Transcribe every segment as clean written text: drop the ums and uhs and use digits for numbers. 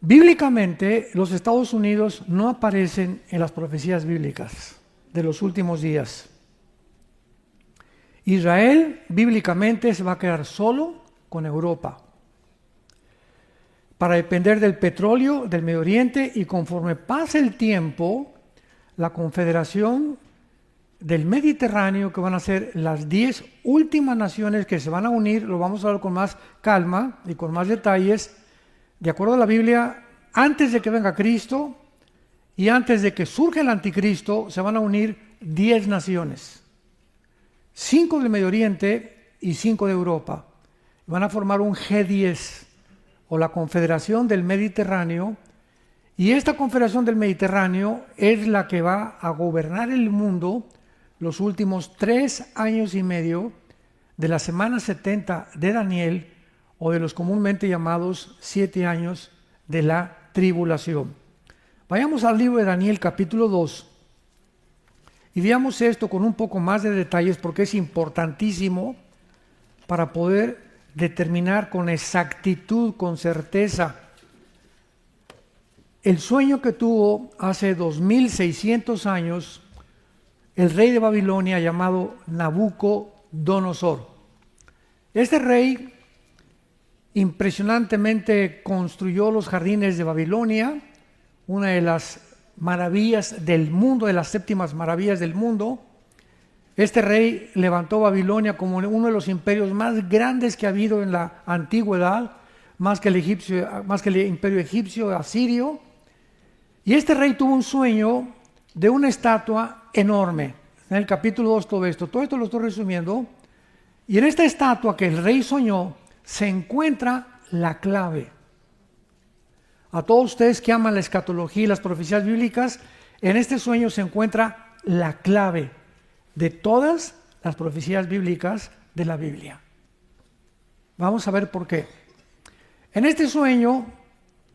Bíblicamente, los Estados Unidos no aparecen en las profecías bíblicas de los últimos días. Israel, bíblicamente, se va a quedar solo con Europa para depender del petróleo del Medio Oriente, y conforme pase el tiempo, la Confederación del Mediterráneo, que van a ser las 10 últimas naciones que se van a unir, lo vamos a ver con más calma y con más detalles, de acuerdo a la Biblia, antes de que venga Cristo y antes de que surja el anticristo, se van a unir 10 naciones, 5 del Medio Oriente y 5 de Europa. Van a formar un G10, o la Confederación del Mediterráneo, y esta Confederación del Mediterráneo es la que va a gobernar el mundo los últimos 3 años y medio de la semana 70 de Daniel, o de los comúnmente llamados 7 años de la tribulación. Vayamos al libro de Daniel capítulo 2 y veamos esto con un poco más de detalles, porque es importantísimo para poder determinar con exactitud, con certeza, el sueño que tuvo hace 2600 años el rey de Babilonia llamado Nabucodonosor. Este rey impresionantemente construyó los jardines de Babilonia, una de las maravillas del mundo, de las 7 maravillas del mundo. Este rey levantó Babilonia como uno de los imperios más grandes que ha habido en la antigüedad, más que el imperio egipcio, asirio. Y este rey tuvo un sueño de una estatua enorme. En el capítulo 2 todo esto lo estoy resumiendo. Y en esta estatua que el rey soñó se encuentra la clave. A todos ustedes que aman la escatología y las profecías bíblicas, en este sueño se encuentra la clave de todas las profecías bíblicas de la Biblia. Vamos a ver por qué. En este sueño,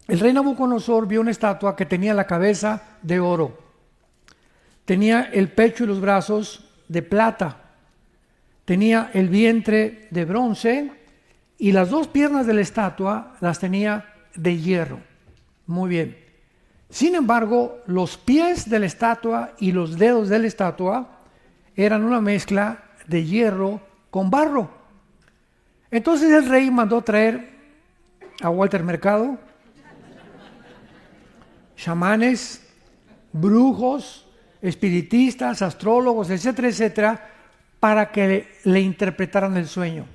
el rey Nabucodonosor vio una estatua que tenía la cabeza de oro, tenía el pecho y los brazos de plata, tenía el vientre de bronce y las 2 piernas de la estatua las tenía de hierro. Muy bien. Sin embargo, los pies de la estatua y los dedos de la estatua eran una mezcla de hierro con barro. Entonces el rey mandó traer a Walter Mercado, chamanes, brujos, espiritistas, astrólogos, etcétera, etcétera, para que le interpretaran el sueño.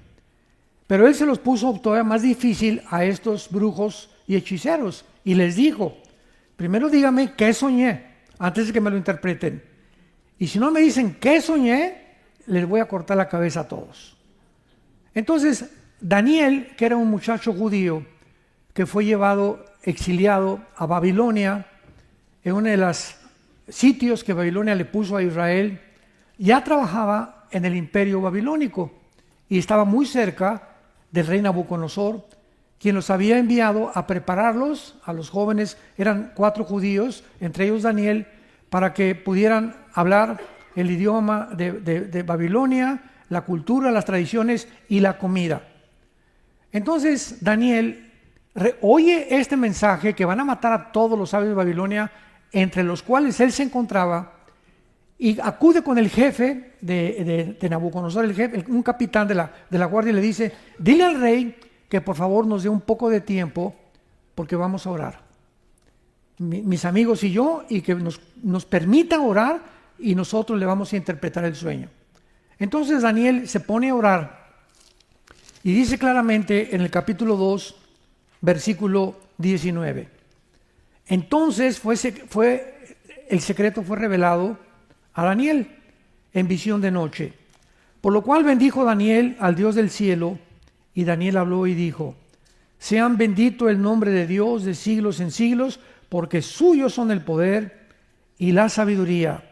Pero él se los puso todavía más difícil a estos brujos y hechiceros y les dijo: primero dígame qué soñé antes de que me lo interpreten. Y si no me dicen qué soñé, les voy a cortar la cabeza a todos. Entonces, Daniel, que era un muchacho judío que fue llevado, exiliado a Babilonia, en uno de los sitios que Babilonia le puso a Israel, ya trabajaba en el imperio babilónico y estaba muy cerca del rey Nabucodonosor, quien los había enviado a prepararlos, a los jóvenes, eran 4 judíos, entre ellos Daniel, para que pudieran hablar el idioma de Babilonia, la cultura, las tradiciones y la comida. Entonces Daniel oye este mensaje que van a matar a todos los sabios de Babilonia, entre los cuales él se encontraba, y acude con el jefe de Nabucodonosor, un capitán de la guardia, y le dice: dile al rey que por favor nos dé un poco de tiempo porque vamos a orar, mis amigos y yo, y que nos permita orar y nosotros le vamos a interpretar el sueño. Entonces Daniel se pone a orar y dice claramente en el capítulo 2, versículo 19: entonces el secreto fue revelado a Daniel en visión de noche, por lo cual bendijo Daniel al Dios del cielo, y Daniel habló y dijo: sean bendito el nombre de Dios de siglos en siglos, porque suyos son el poder y la sabiduría.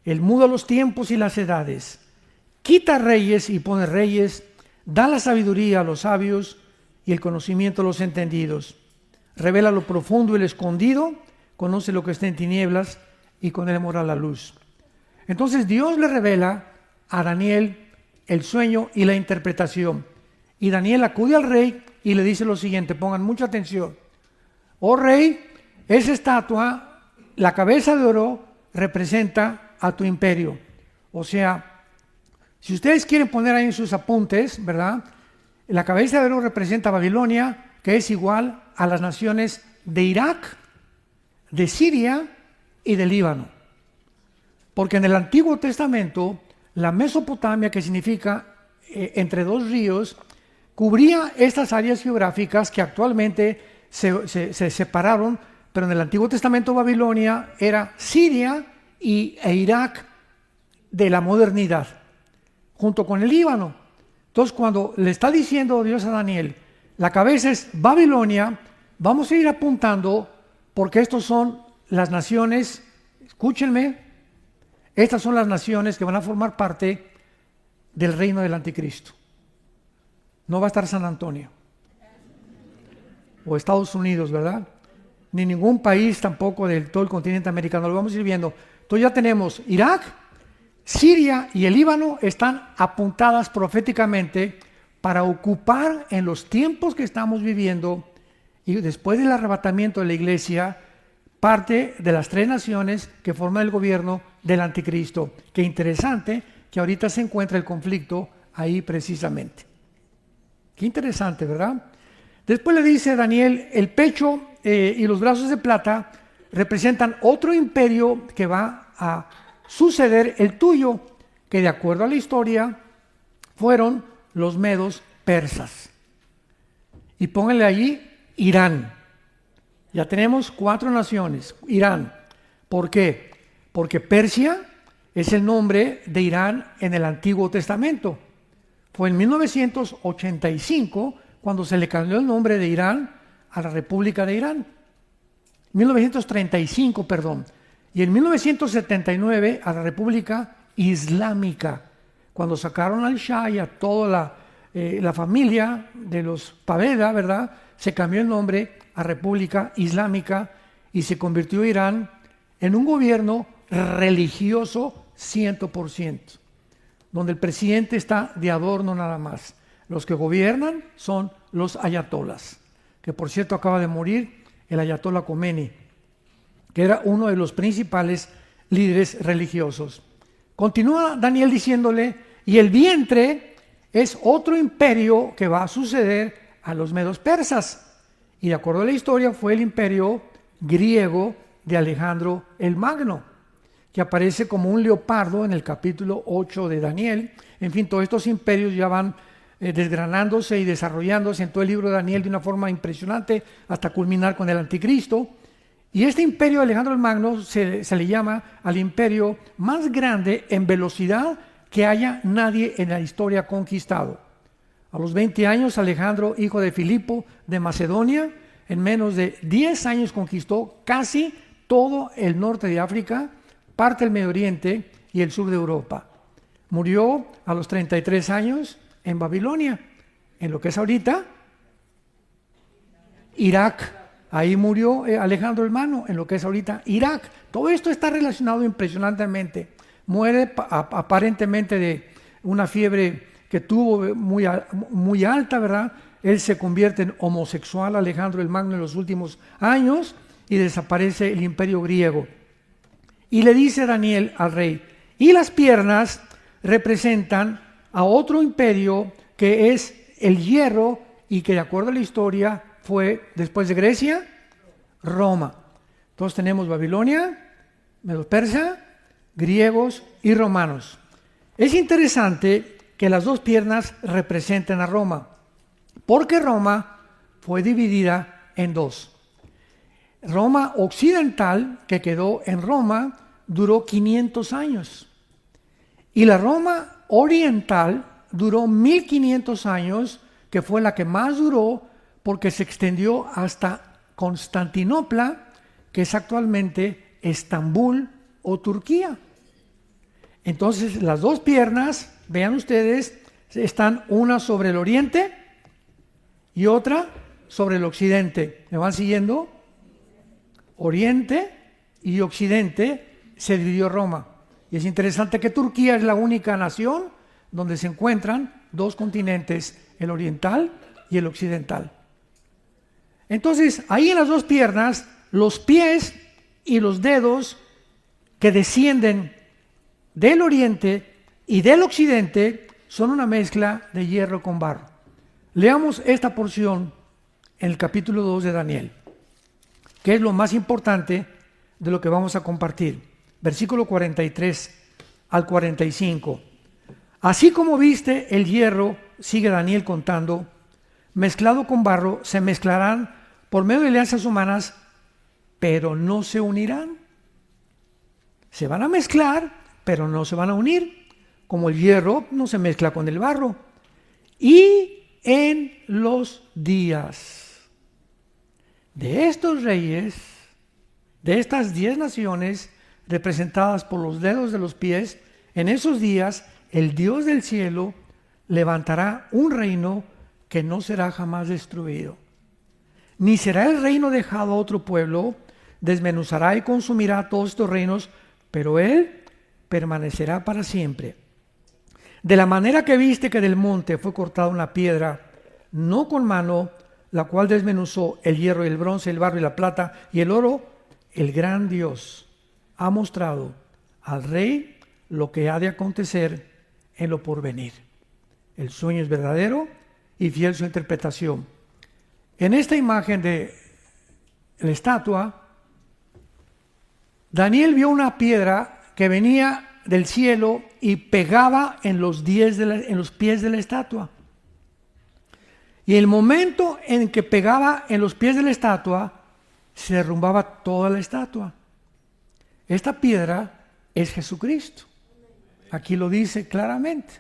Él muda los tiempos y las edades, quita reyes y pone reyes, da la sabiduría a los sabios y el conocimiento a los entendidos. Revela lo profundo y lo escondido, conoce lo que está en tinieblas y con él mora la luz. Entonces Dios le revela a Daniel el sueño y la interpretación. Y Daniel acude al rey y le dice lo siguiente, pongan mucha atención: oh rey, esa estatua, la cabeza de oro, representa a tu imperio. O sea, si ustedes quieren poner ahí en sus apuntes, ¿verdad? La cabeza de oro representa a Babilonia, que es igual a las naciones de Irak, de Siria y de Líbano. Porque en el Antiguo Testamento, la Mesopotamia, que significa entre dos ríos, cubría estas áreas geográficas que actualmente se separaron, pero en el Antiguo Testamento Babilonia era Siria e Irak de la modernidad, junto con el Líbano. Entonces, cuando le está diciendo Dios a Daniel, la cabeza es Babilonia, vamos a ir apuntando, porque estos son las naciones, escúchenme, estas son las naciones que van a formar parte del reino del anticristo. No va a estar San Antonio o Estados Unidos, ¿verdad? Ni ningún país tampoco de todo el continente americano. Lo vamos a ir viendo. Entonces ya tenemos Irak, Siria y el Líbano están apuntadas proféticamente para ocupar en los tiempos que estamos viviendo y después del arrebatamiento de la iglesia, parte de las tres naciones que forman el gobierno del anticristo. Qué interesante que ahorita se encuentra el conflicto ahí precisamente. Qué interesante, ¿verdad? Después le dice Daniel, el pecho y los brazos de plata representan otro imperio que va a suceder el tuyo, que de acuerdo a la historia fueron los medos persas. Y pónganle allí Irán. Ya tenemos 4 naciones. Irán. ¿Por qué? Porque Persia es el nombre de Irán en el Antiguo Testamento. Fue en 1985 cuando se le cambió el nombre de Irán a la República de Irán. 1935, perdón. Y en 1979 a la República Islámica, cuando sacaron al Shah y a toda la familia de los Paveda, ¿verdad? Se cambió el nombre a República Islámica y se convirtió Irán en un gobierno religioso 100%, donde el presidente está de adorno nada más. Los que gobiernan son los ayatolas, que por cierto acaba de morir el ayatolá Khomeini, que era uno de los principales líderes religiosos. Continúa Daniel diciéndole, y el vientre es otro imperio que va a suceder a los medos persas. Y de acuerdo a la historia fue el imperio griego de Alejandro el Magno, que aparece como un leopardo en el capítulo 8 de Daniel. En fin, todos estos imperios ya van desgranándose y desarrollándose en todo el libro de Daniel de una forma impresionante hasta culminar con el anticristo. Y este imperio de Alejandro el Magno se le llama al imperio más grande en velocidad que haya nadie en la historia conquistado. A los 20 años, Alejandro, hijo de Filipo de Macedonia, en menos de 10 años conquistó casi todo el norte de África, parte del Medio Oriente y el sur de Europa. Murió a los 33 años en Babilonia, en lo que es ahorita Irak. Ahí murió Alejandro el Magno, en lo que es ahorita Irak. Todo esto está relacionado impresionantemente. Muere aparentemente de una fiebre que tuvo muy alta, ¿verdad? Él se convierte en homosexual, Alejandro el Magno, en los últimos años, y desaparece el imperio griego. Y le dice Daniel al rey, y las piernas representan a otro imperio que es el hierro y que de acuerdo a la historia fue, después de Grecia, Roma. Entonces tenemos Babilonia, Medo-Persa, griegos y romanos. Es interesante que las dos piernas representen a Roma, porque Roma fue dividida en dos. Roma occidental, que quedó en Roma, duró 500 años. Y la Roma oriental duró 1500 años, que fue la que más duró, porque se extendió hasta Constantinopla, que es actualmente Estambul o Turquía. Entonces las dos piernas, vean ustedes, están una sobre el oriente y otra sobre el occidente. ¿Me van siguiendo? Oriente y occidente se dividió Roma. Y es interesante que Turquía es la única nación donde se encuentran dos continentes, el oriental y el occidental. Entonces, ahí en las dos piernas, los pies y los dedos que descienden del oriente y del occidente son una mezcla de hierro con barro. Leamos esta porción en el capítulo 2 de Daniel, que es lo más importante de lo que vamos a compartir. Versículo 43 al 45. Así como viste el hierro, sigue Daniel contando, mezclado con barro, se mezclarán por medio de alianzas humanas, pero no se unirán. Se van a mezclar, pero no se van a unir, como el hierro no se mezcla con el barro. Y en los días de estos reyes, de estas 10 naciones representadas por los dedos de los pies, en esos días el Dios del cielo levantará un reino que no será jamás destruido, ni será el reino dejado a otro pueblo. Desmenuzará y consumirá todos estos reinos, pero él permanecerá para siempre. De la manera que viste que del monte fue cortada una piedra, no con mano, la cual desmenuzó el hierro y el bronce, el barro y la plata y el oro, el gran Dios ha mostrado al rey lo que ha de acontecer en lo porvenir. El sueño es verdadero y fiel su interpretación. En esta imagen de la estatua, Daniel vio una piedra que venía del cielo y pegaba en los pies de la estatua. Y el momento en que pegaba en los pies de la estatua, se derrumbaba toda la estatua. Esta piedra es Jesucristo. Aquí lo dice claramente.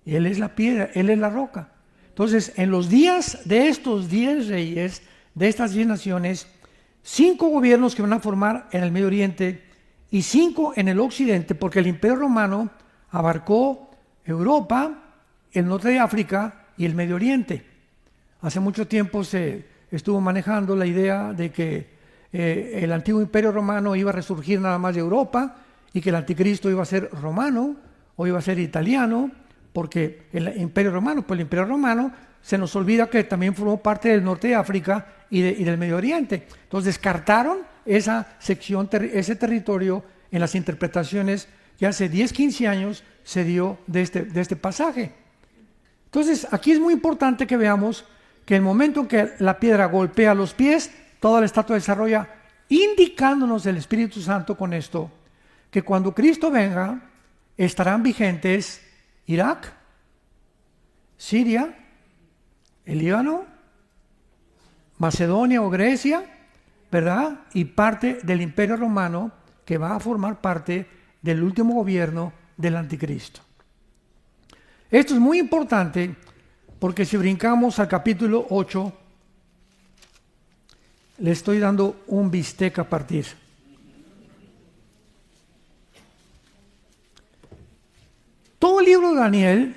Él es la piedra, Él es la roca. Entonces, en los días de estos 10 reyes, de estas 10 naciones, 5 gobiernos que van a formar en el Medio Oriente y 5 en el Occidente, porque el Imperio Romano abarcó Europa, el norte de África y el Medio Oriente. Hace mucho tiempo se estuvo manejando la idea de que el antiguo Imperio Romano iba a resurgir nada más de Europa y que el anticristo iba a ser romano o iba a ser italiano, porque el Imperio Romano, pues el Imperio Romano se nos olvida que también formó parte del norte de África y del Medio Oriente. Entonces descartaron esa sección, ese territorio en las interpretaciones que hace 10, 15 años se dio de este pasaje. Entonces aquí es muy importante que veamos que el momento en que la piedra golpea los pies, toda la estatua desarrolla, indicándonos el Espíritu Santo con esto, que cuando Cristo venga, estarán vigentes Irak, Siria, el Líbano, Macedonia o Grecia, ¿verdad? Y parte del Imperio Romano que va a formar parte del último gobierno del anticristo. Esto es muy importante porque si brincamos al capítulo 8, le estoy dando un bistec a partir. Todo el libro de Daniel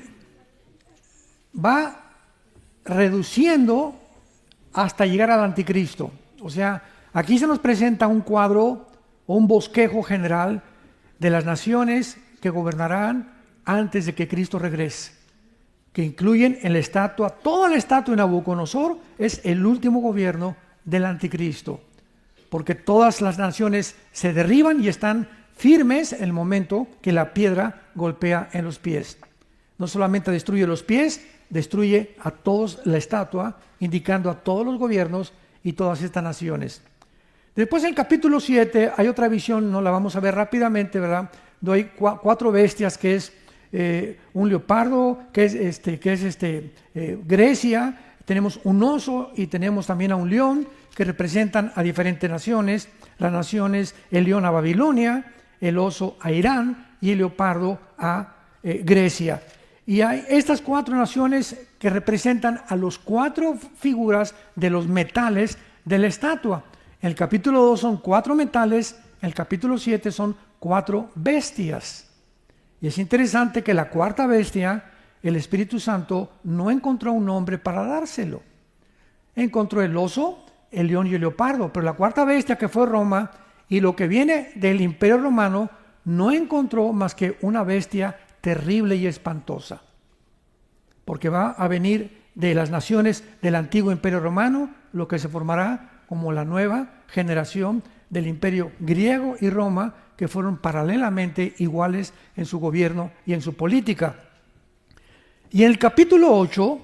va reduciendo hasta llegar al anticristo. O sea, aquí se nos presenta un cuadro o un bosquejo general de las naciones que gobernarán antes de que Cristo regrese, que incluyen en la estatua, toda la estatua de Nabucodonosor es el último gobierno del anticristo, porque todas las naciones se derriban y están firmes en el momento que la piedra golpea en los pies. No solamente destruye los pies, destruye a todos la estatua, indicando a todos los gobiernos y todas estas naciones. Después en el capítulo 7 hay otra visión, no la vamos a ver rápidamente, ¿verdad? Hay 4 bestias, que es un leopardo, que es Grecia, tenemos un oso y tenemos también a un león, que representan a diferentes naciones. Las naciones, el león a Babilonia, el oso a Irán y el leopardo a Grecia. Y hay estas 4 naciones que representan a los 4 figuras de los metales de la estatua. En el capítulo 2 son 4 metales, en el capítulo 7 son 4 bestias. Y es interesante que la 4ª bestia, el Espíritu Santo no encontró un nombre para dárselo. Encontró el oso, el león y el leopardo, pero la 4ª bestia, que fue Roma, y lo que viene del Imperio Romano, no encontró más que una bestia terrible y espantosa, porque va a venir de las naciones del antiguo Imperio Romano lo que se formará como la nueva generación del imperio griego y Roma, que fueron paralelamente iguales en su gobierno y en su política. Y en el capítulo 8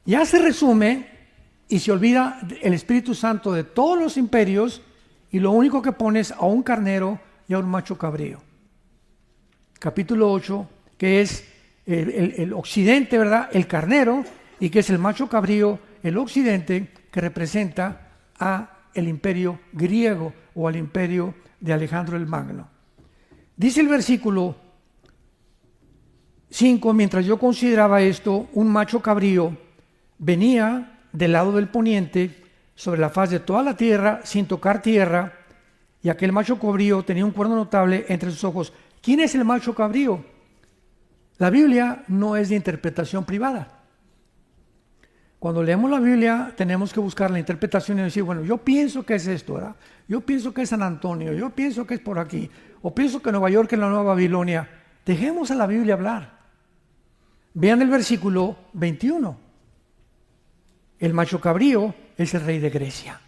ya se resume y se olvida el Espíritu Santo de todos los imperios, y lo único que pone es a un carnero y a un macho cabrío. Capítulo 8, que es el occidente, ¿verdad? El carnero, y que es el macho cabrío, el occidente, que representa a el imperio griego o al imperio de Alejandro el Magno. Dice el versículo 5: mientras yo consideraba esto, un macho cabrío venía del lado del poniente sobre la faz de toda la tierra sin tocar tierra, y aquel macho cabrío tenía un cuerno notable entre sus ojos. ¿Quién es el macho cabrío? La Biblia no es de interpretación privada. Cuando leemos la Biblia tenemos que buscar la interpretación y decir, bueno, yo pienso que es esto, ¿verdad? Yo pienso que es San Antonio, yo pienso que es por aquí, o pienso que Nueva York es la Nueva Babilonia. Dejemos a la Biblia hablar. Vean el versículo 21. El macho cabrío es el rey de Grecia.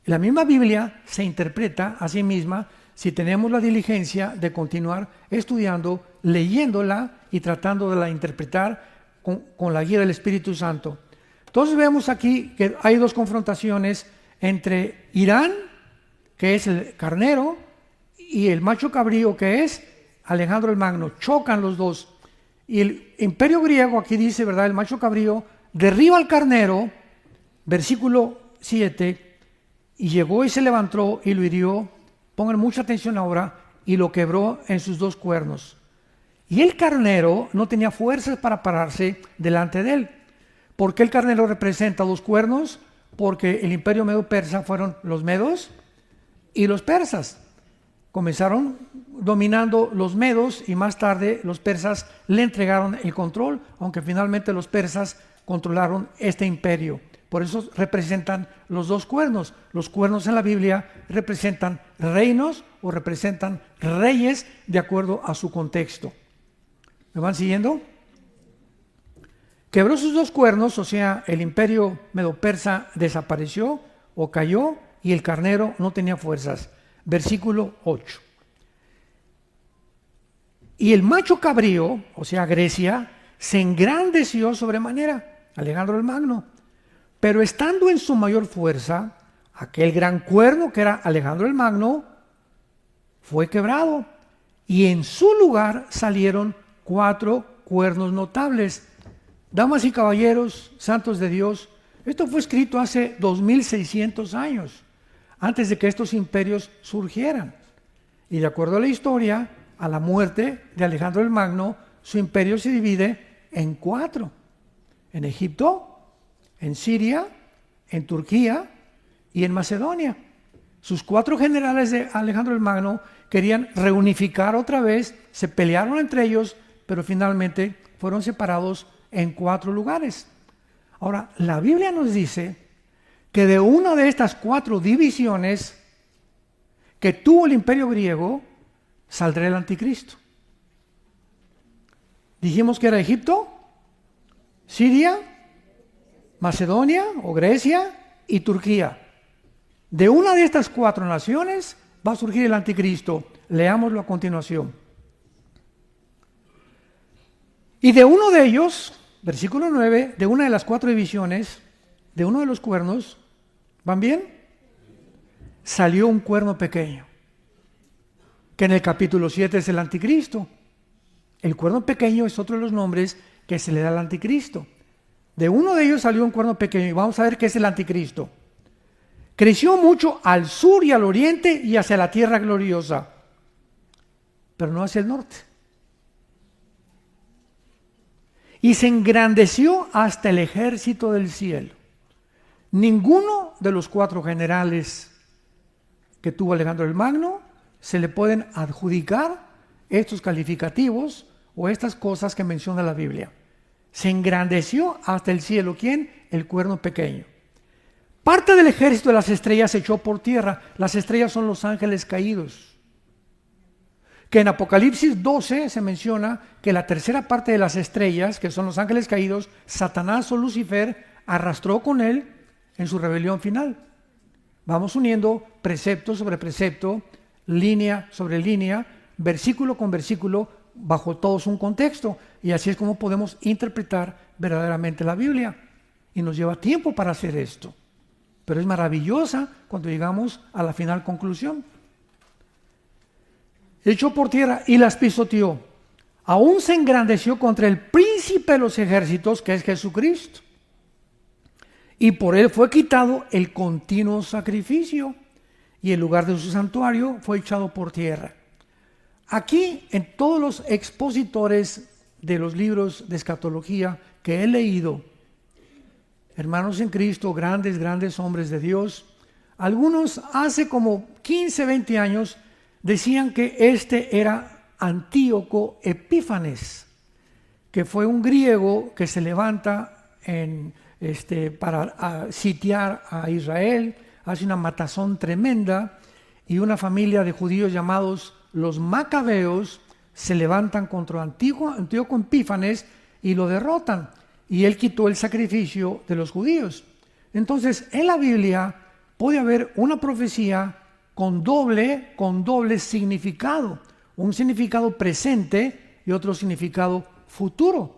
La misma Biblia se interpreta a sí misma si tenemos la diligencia de continuar estudiando, leyéndola y tratando de la interpretar con la guía del Espíritu Santo. Entonces vemos aquí que hay dos confrontaciones entre Irán, que es el carnero, y el macho cabrío, que es Alejandro el Magno. Chocan los dos. Y el imperio griego, aquí dice, ¿verdad? El macho cabrío derriba al carnero, versículo 7, y llegó y se levantó y lo hirió. Pongan mucha atención ahora, y lo quebró en sus dos cuernos. Y el carnero no tenía fuerzas para pararse delante de él. ¿Por qué el carnero representa dos cuernos? Porque el imperio medo-persa fueron los medos y los persas. Comenzaron dominando los medos y más tarde los persas le entregaron el control, aunque finalmente los persas controlaron este imperio. Por eso representan los dos cuernos. Los cuernos en la Biblia representan reinos o representan reyes de acuerdo a su contexto. ¿Me van siguiendo? Quebró sus dos cuernos, o sea, el imperio medo-persa desapareció o cayó y el carnero no tenía fuerzas. Versículo 8. Y el macho cabrío, o sea, Grecia, se engrandeció sobremanera, Alejandro el Magno. Pero estando en su mayor fuerza, aquel gran cuerno que era Alejandro el Magno fue quebrado, y en su lugar salieron 4 cuernos notables. Damas y caballeros, santos de Dios, esto fue escrito hace 2600 años, antes de que estos imperios surgieran. Y de acuerdo a la historia, a la muerte de Alejandro el Magno, su imperio se divide en 4. En Egipto, en Siria, en Turquía y en Macedonia. Sus 4 generales de Alejandro el Magno querían reunificar otra vez, se pelearon entre ellos, pero finalmente fueron separados en 4 lugares. Ahora, la Biblia nos dice que de una de estas 4 divisiones que tuvo el imperio griego, saldrá el anticristo. Dijimos que era Egipto, Siria, Macedonia o Grecia y Turquía. De una de estas 4 naciones va a surgir el anticristo. Leámoslo a continuación. Y de uno de ellos, versículo 9, de una de las 4 divisiones, de uno de los cuernos, ¿van bien? Salió un cuerno pequeño, que en el capítulo 7 es el anticristo. El cuerno pequeño es otro de los nombres que se le da al anticristo. De uno de ellos salió un cuerno pequeño, y vamos a ver qué es el anticristo. Creció mucho al sur y al oriente y hacia la tierra gloriosa, pero no hacia el norte. Y se engrandeció hasta el ejército del cielo. Ninguno de los 4 generales que tuvo Alejandro el Magno se le pueden adjudicar estos calificativos o estas cosas que menciona la Biblia. Se engrandeció hasta el cielo. ¿Quién? El cuerno pequeño. Parte del ejército de las estrellas se echó por tierra. Las estrellas son los ángeles caídos. Que en Apocalipsis 12 se menciona que la tercera parte de las estrellas, que son los ángeles caídos, Satanás o Lucifer, arrastró con él en su rebelión final. Vamos uniendo precepto sobre precepto, línea sobre línea, versículo con versículo, bajo todos un contexto. Y así es como podemos interpretar verdaderamente la Biblia. Y nos lleva tiempo para hacer esto. Pero es maravillosa cuando llegamos a la final conclusión. Echó por tierra y las pisoteó. Aún se engrandeció contra el príncipe de los ejércitos, que es Jesucristo. Y por él fue quitado el continuo sacrificio, y el lugar de su santuario fue echado por tierra. Aquí, en todos los expositores de los libros de escatología que he leído, hermanos en Cristo, grandes hombres de Dios, algunos hace como 15, 20 años decían que este era Antíoco Epífanes, que fue un griego que se levanta para sitiar a Israel, hace una matazón tremenda, y una familia de judíos llamados los Macabeos se levantan contra Antíoco Epífanes y lo derrotan, y él quitó el sacrificio de los judíos. Entonces, en la Biblia puede haber una profecía con doble significado, un significado presente y otro significado futuro.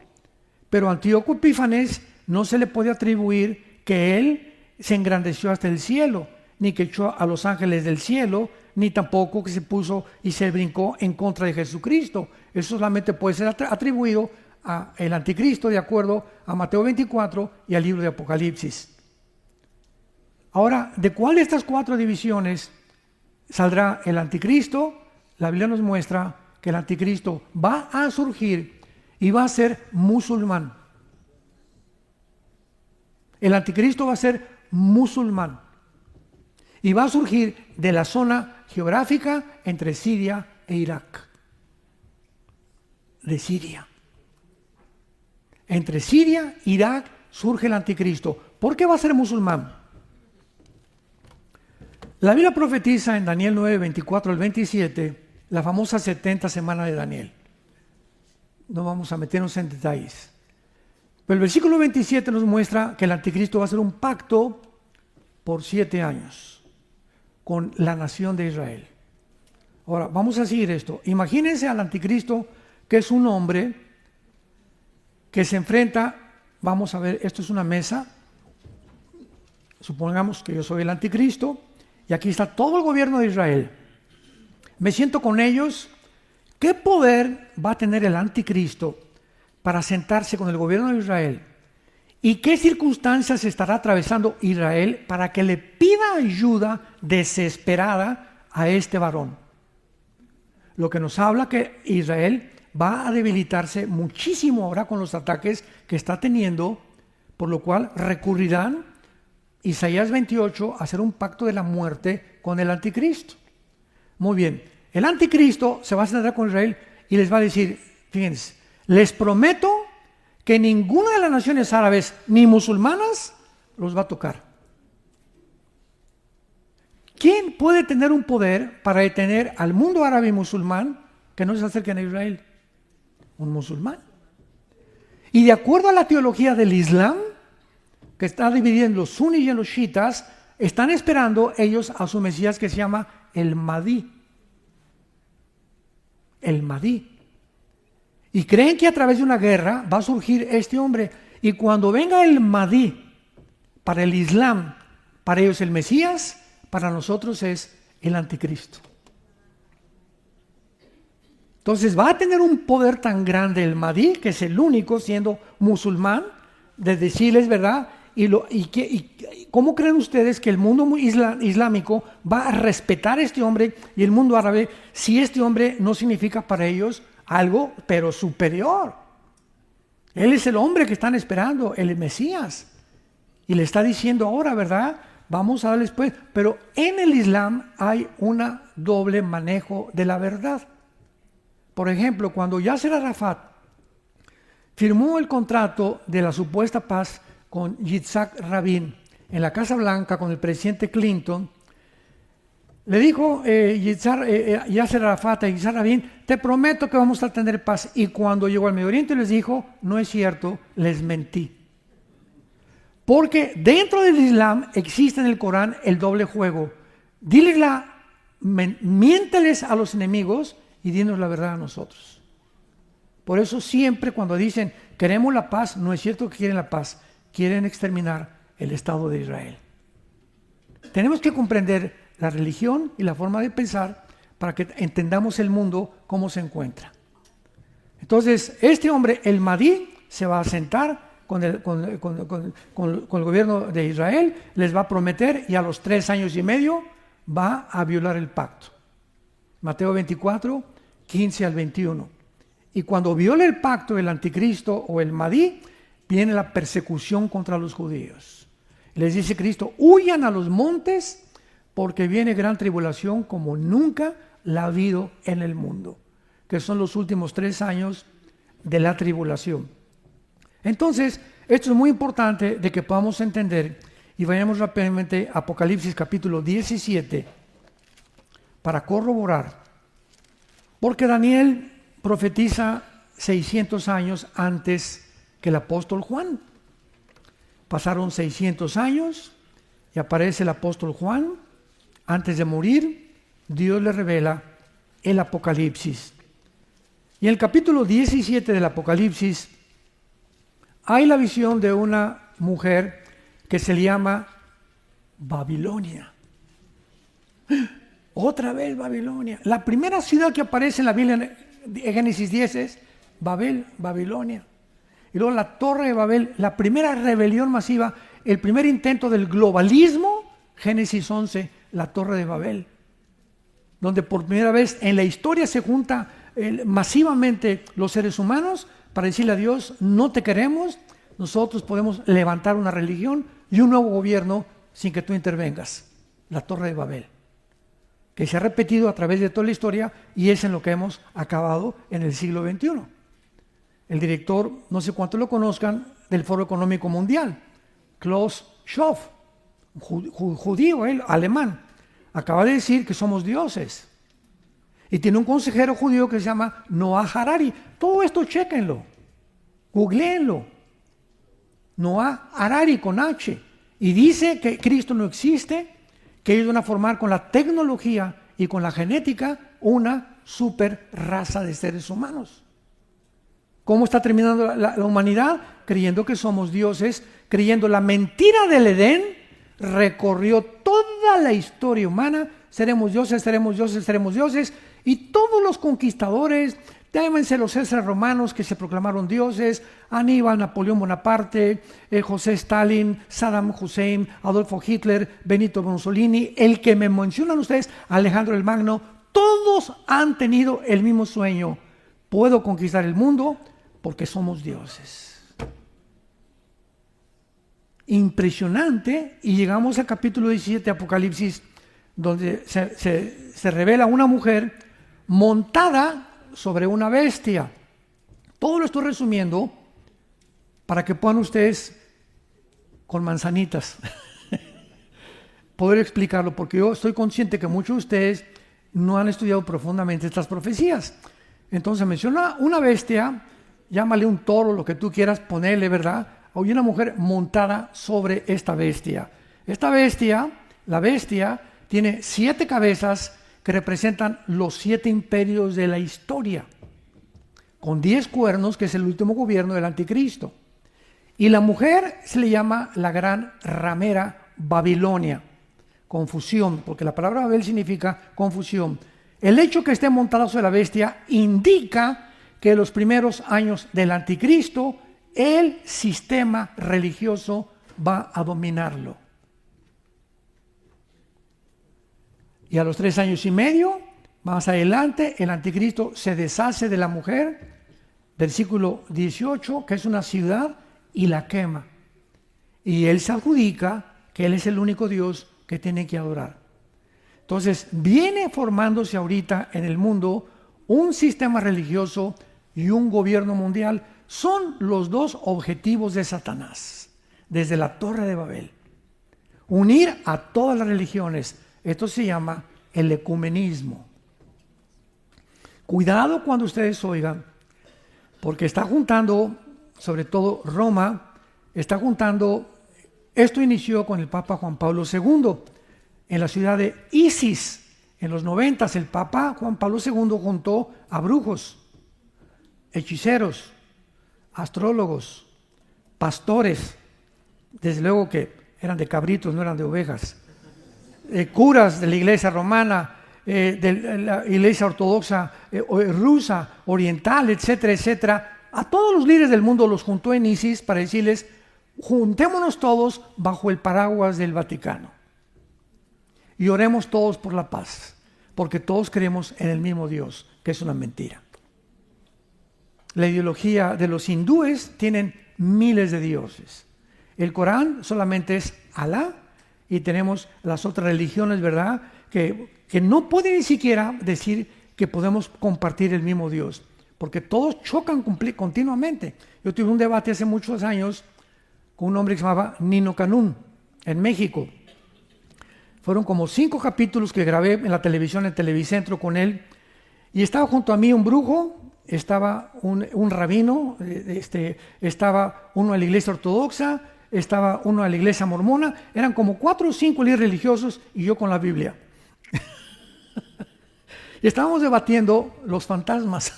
Pero a Antíoco Epífanes no se le puede atribuir que él se engrandeció hasta el cielo, ni que echó a los ángeles del cielo, ni tampoco que se puso y se brincó en contra de Jesucristo. Eso solamente puede ser atribuido al anticristo, de acuerdo a Mateo 24 y al libro de Apocalipsis. Ahora, ¿de cuál de estas cuatro divisiones saldrá el anticristo? La Biblia nos muestra que el anticristo va a surgir y va a ser musulmán. El anticristo va a ser musulmán y va a surgir de la zona geográfica entre Siria e Irak. De Siria. Entre Siria e Irak surge el anticristo. ¿Por qué va a ser musulmán? La Biblia profetiza en Daniel 9, 24 al 27, la famosa 70 semana de Daniel. No vamos a meternos en detalles. Pero el versículo 27 nos muestra que el anticristo va a hacer un pacto por 7 años con la nación de Israel. Ahora, vamos a seguir esto. Imagínense al anticristo, que es un hombre que se enfrenta, vamos a ver, esto es una mesa, supongamos que yo soy el anticristo, y aquí está todo el gobierno de Israel. Me siento con ellos. ¿Qué poder va a tener el anticristo para sentarse con el gobierno de Israel? ¿Y qué circunstancias estará atravesando Israel para que le pida ayuda desesperada a este varón? Lo que nos habla que Israel va a debilitarse muchísimo ahora con los ataques que está teniendo, por lo cual recurrirán Isaías 28 a hacer un pacto de la muerte con el anticristo. Muy bien, el anticristo se va a sentar con Israel y les va a decir, fíjense, les prometo que ninguna de las naciones árabes ni musulmanas los va a tocar. ¿Quién puede tener un poder para detener al mundo árabe y musulmán que no se acerquen a Israel? Un musulmán. Y de acuerdo a la teología del Islam, que está dividida en los suníes y en los chiitas, están esperando ellos a su Mesías que se llama el Mahdi. El Mahdi. Y creen que a través de una guerra va a surgir este hombre. Y cuando venga el Mahdi, para el Islam, para ellos el Mesías, para nosotros es el anticristo. Entonces va a tener un poder tan grande el Mahdi, que es el único siendo musulmán, de decirles, ¿verdad? ¿Cómo creen ustedes que el mundo islámico va a respetar a este hombre y el mundo árabe si este hombre no significa para ellos algo, pero superior? Él es el hombre que están esperando, el Mesías. Y le está diciendo ahora, ¿verdad? Vamos a darles pues. Pero en el Islam hay un doble manejo de la verdad. Por ejemplo, cuando Yasser Arafat firmó el contrato de la supuesta paz con Yitzhak Rabin en la Casa Blanca con el presidente Clinton, le dijo Yasser Arafat a Yitzhak Rabin, te prometo que vamos a tener paz. Y cuando llegó al Medio Oriente les dijo, no es cierto, les mentí. Porque dentro del Islam existe en el Corán el doble juego. Miénteles a los enemigos y dinos la verdad a nosotros. Por eso siempre cuando dicen queremos la paz, no es cierto que quieren la paz, quieren exterminar el Estado de Israel. Tenemos que comprender la religión y la forma de pensar para que entendamos el mundo cómo se encuentra. Entonces, este hombre, el Mahdi, se va a sentar con el gobierno de Israel, les va a prometer y a los 3 años y medio va a violar el pacto. Mateo 24, 15 al 21. Y cuando viole el pacto el anticristo o el Mahdi, viene la persecución contra los judíos. Les dice Cristo, huyan a los montes porque viene gran tribulación como nunca la ha habido en el mundo, que son los últimos 3 años de la tribulación. Entonces, esto es muy importante de que podamos entender y vayamos rápidamente a Apocalipsis capítulo 17 para corroborar, porque Daniel profetiza 600 años antes que el apóstol Juan. Pasaron 600 años y aparece el apóstol Juan. Antes de morir, Dios le revela el Apocalipsis. Y en el capítulo 17 del Apocalipsis hay la visión de una mujer que se le llama Babilonia. Otra vez Babilonia. La primera ciudad que aparece en la Biblia en Génesis 10 es Babel, Babilonia. Y luego la Torre de Babel, la primera rebelión masiva, el primer intento del globalismo, Génesis 11, la Torre de Babel, donde por primera vez en la historia se junta masivamente los seres humanos para decirle a Dios, no te queremos, nosotros podemos levantar una religión y un nuevo gobierno sin que tú intervengas. La Torre de Babel, que se ha repetido a través de toda la historia y es en lo que hemos acabado en el siglo XXI. El director, no sé cuántos lo conozcan, del Foro Económico Mundial, Klaus Schwab, judío, alemán, acaba de decir que somos dioses. Y tiene un consejero judío que se llama Noah Harari. Todo esto chéquenlo, googleenlo. Noah Harari con H. Y dice que Cristo no existe, que ellos van a formar con la tecnología y con la genética una super raza de seres humanos. ¿Cómo está terminando la humanidad? Creyendo que somos dioses, creyendo la mentira del Edén, recorrió toda la historia humana, seremos dioses, seremos dioses, seremos dioses, y todos los conquistadores, llámense los Césares romanos que se proclamaron dioses, Aníbal, Napoleón Bonaparte, José Stalin, Saddam Hussein, Adolfo Hitler, Benito Mussolini, el que me mencionan ustedes, Alejandro el Magno, todos han tenido el mismo sueño. Puedo conquistar el mundo porque somos dioses. Impresionante, y llegamos al capítulo 17 de Apocalipsis, donde se revela una mujer montada sobre una bestia. Todo lo estoy resumiendo para que puedan ustedes, con manzanitas, poder explicarlo, porque yo estoy consciente que muchos de ustedes no han estudiado profundamente estas profecías. Entonces menciona una bestia, llámale un toro, lo que tú quieras ponerle, ¿verdad? Hay una mujer montada sobre esta bestia. Esta bestia, la bestia, tiene 7 cabezas que representan los 7 imperios de la historia, con 10 cuernos, que es el último gobierno del anticristo. Y la mujer se le llama la gran ramera Babilonia. Confusión, porque la palabra Babel significa confusión. El hecho que esté montada sobre la bestia indica que en los primeros años del anticristo el sistema religioso va a dominarlo. Y a los 3 años y medio, más adelante, el anticristo se deshace de la mujer, versículo 18, que es una ciudad, y la quema. Y él se adjudica que él es el único Dios que tiene que adorar. Entonces, viene formándose ahorita en el mundo un sistema religioso y un gobierno mundial. Son los 2 objetivos de Satanás, desde la Torre de Babel. Unir a todas las religiones. Esto se llama el ecumenismo. Cuidado cuando ustedes oigan, porque está juntando, sobre todo Roma, está juntando Esto inició con el Papa Juan Pablo II en la ciudad de Isis. En los 90 el Papa Juan Pablo II juntó a brujos, hechiceros, astrólogos, pastores, desde luego que eran de cabritos, no eran de ovejas, curas de la iglesia romana, de la iglesia ortodoxa rusa, oriental, etcétera, etcétera. A todos los líderes del mundo los juntó en Isis para decirles: juntémonos todos bajo el paraguas del Vaticano y oremos todos por la paz, porque todos creemos en el mismo Dios, que es una mentira. La ideología de los hindúes tienen miles de dioses. El Corán solamente es Alá, y tenemos las otras religiones, ¿verdad?, que no pueden ni siquiera decir que podemos compartir el mismo Dios, porque todos chocan continuamente. Yo tuve un debate hace muchos años con un hombre que se llamaba Nino Canún, en México. Fueron como 5 capítulos que grabé en la televisión, en Televicentro, con él, y estaba junto a mí un brujo, estaba un rabino, estaba uno de la iglesia ortodoxa, estaba uno de la iglesia mormona, eran como 4 o 5 líderes religiosos y yo con la Biblia. Y estábamos debatiendo los fantasmas.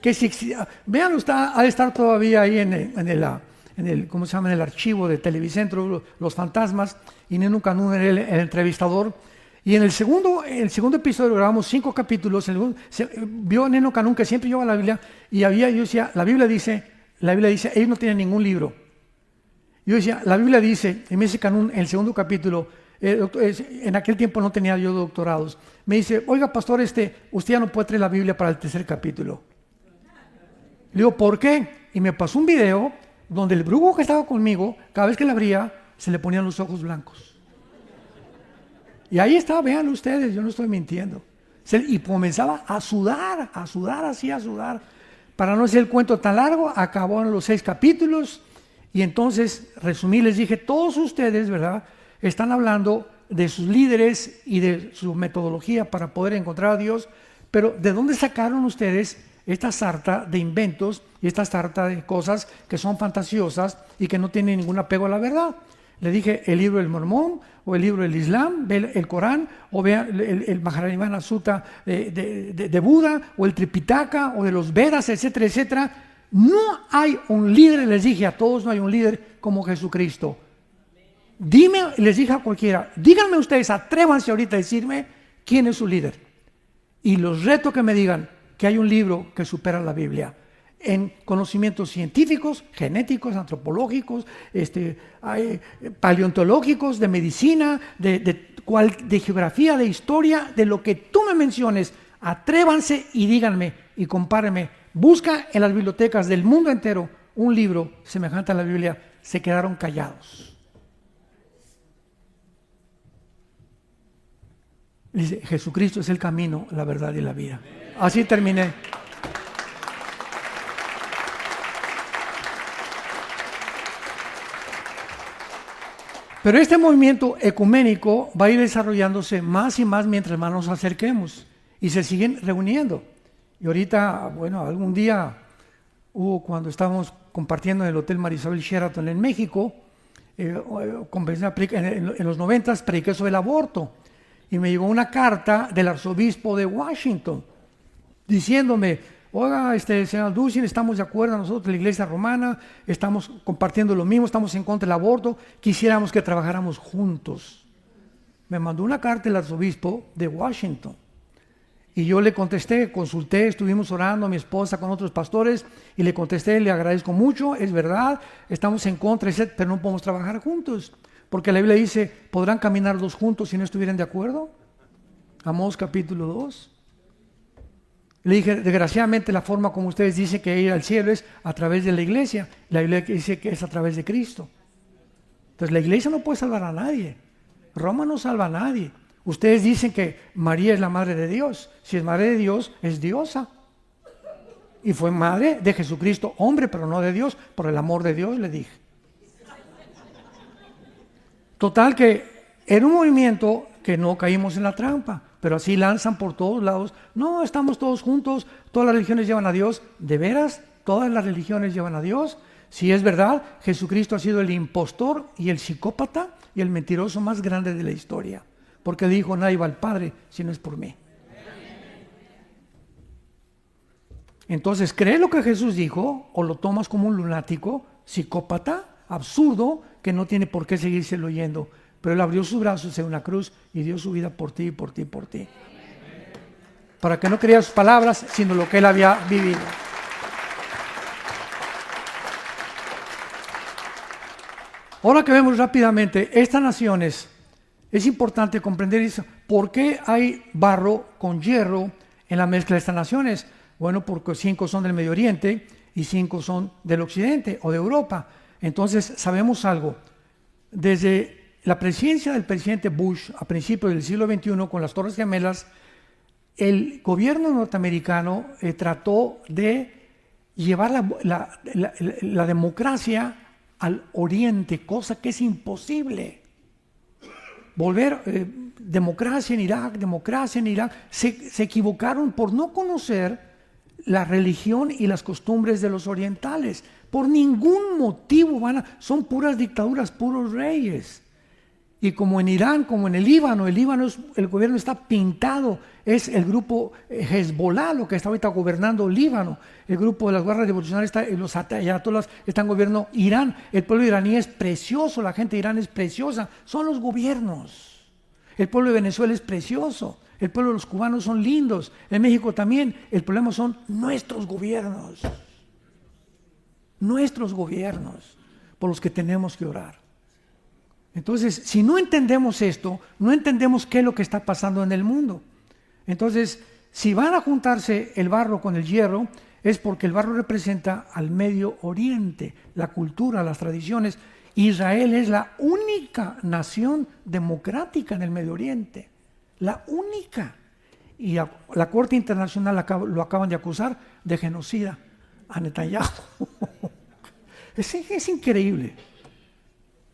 Que si, vean, ha de estar todavía ahí en el ¿cómo se llama?, en el archivo de Televicentro, los fantasmas, y Nino Canún era el entrevistador. Y en el segundo episodio grabamos 5 capítulos. Vio Nino Canún que siempre lleva la Biblia, y yo decía, la Biblia dice, ellos no tienen ningún libro. Yo decía, la Biblia dice, y me dice Canún en el segundo capítulo, en aquel tiempo no tenía yo doctorados, me dice: oiga, pastor, usted ya no puede traer la Biblia para el 3er capítulo. Le digo: ¿por qué? Y me pasó un video donde el brujo que estaba conmigo, cada vez que la abría, se le ponían los ojos blancos. Y ahí estaba, véanlo ustedes, yo no estoy mintiendo. Y comenzaba a sudar. Para no hacer el cuento tan largo, acabaron los 6 capítulos, y entonces resumí, les dije: todos ustedes, ¿verdad?, están hablando de sus líderes y de su metodología para poder encontrar a Dios, pero ¿de dónde sacaron ustedes esta sarta de inventos y esta sarta de cosas que son fantasiosas y que no tienen ningún apego a la verdad? Le dije: el libro del Mormón, o el libro del Islam, ve el Corán, o vea el Mahajarivana Sutta de Buda, o el Tripitaka, o de los Vedas, etcétera, etcétera. No hay un líder, les dije a todos, no hay un líder como Jesucristo. Les dije a cualquiera, díganme ustedes, atrévanse ahorita a decirme quién es su líder. Y los reto que me digan que hay un libro que supera la Biblia en conocimientos científicos, genéticos, antropológicos, paleontológicos, de medicina, de geografía, de historia, de lo que tú me menciones. Atrévanse y díganme y compárenme. Busca en las bibliotecas del mundo entero un libro semejante a la Biblia. Se quedaron callados. Dice: Jesucristo es el camino, la verdad y la vida. Así terminé. Pero este movimiento ecuménico va a ir desarrollándose más y más mientras más nos acerquemos, y se siguen reuniendo. Y ahorita, bueno, algún día cuando estábamos compartiendo en el Hotel Marisabel Sheraton en México, en los 90 prediqué sobre el aborto. Y me llegó una carta del arzobispo de Washington diciéndome: oiga, señor Duchin, estamos de acuerdo nosotros, la iglesia romana, estamos compartiendo lo mismo, estamos en contra del aborto, quisiéramos que trabajáramos juntos. Me mandó una carta el arzobispo de Washington. Y yo le contesté, consulté, estuvimos orando, mi esposa con otros pastores, y le contesté: le agradezco mucho, es verdad, estamos en contra, pero no podemos trabajar juntos. Porque la Biblia dice: ¿podrán caminar los juntos si no estuvieran de acuerdo? Amós capítulo 2. Le dije: desgraciadamente la forma como ustedes dicen que ir al cielo es a través de la iglesia. La Biblia dice que es a través de Cristo. Entonces la iglesia no puede salvar a nadie. Roma no salva a nadie. Ustedes dicen que María es la madre de Dios. Si es madre de Dios, es diosa. Y fue madre de Jesucristo, hombre, pero no de Dios, por el amor de Dios, le dije. Total que era un movimiento que no caímos en la trampa, pero así lanzan por todos lados: no, estamos todos juntos, todas las religiones llevan a Dios. ¿De veras todas las religiones llevan a Dios? Si es verdad, Jesucristo ha sido el impostor y el psicópata y el mentiroso más grande de la historia, porque dijo, nadie va al Padre si no es por mí. Entonces, ¿crees lo que Jesús dijo o lo tomas como un lunático, psicópata, absurdo, que no tiene por qué seguírselo oyendo? Pero Él abrió sus brazos en una cruz y dio su vida por ti, por ti, por ti. Para que no creas sus palabras, sino lo que Él había vivido. Ahora que vemos rápidamente estas naciones, es importante comprender eso. ¿Por qué hay barro con hierro en la mezcla de estas naciones? Bueno, porque 5 son del Medio Oriente y 5 son del Occidente o de Europa. Entonces, sabemos algo. Desde la presidencia del presidente Bush a principios del siglo XXI con las Torres Gemelas, el gobierno norteamericano trató de llevar la democracia al Oriente, cosa que es imposible. Volver democracia en Irak. Se equivocaron por no conocer la religión y las costumbres de los orientales. Por ningún motivo son puras dictaduras, puros reyes. Y como en Irán, como en el Líbano el gobierno está pintado, es el grupo Hezbollah lo que está ahorita gobernando Líbano, el grupo de las guerras revolucionarias, los ayatolás están gobernando Irán, el pueblo iraní es precioso, la gente de Irán es preciosa, son los gobiernos. El pueblo de Venezuela es precioso, el pueblo de los cubanos son lindos, en México también, el problema son nuestros gobiernos por los que tenemos que orar. Entonces, si no entendemos esto, no entendemos qué es lo que está pasando en el mundo. Entonces, si van a juntarse el barro con el hierro, es porque el barro representa al Medio Oriente, la cultura, las tradiciones. Israel es la única nación democrática en el Medio Oriente, la única. Y la Corte Internacional lo acaban de acusar de genocida a Netanyahu. Es increíble.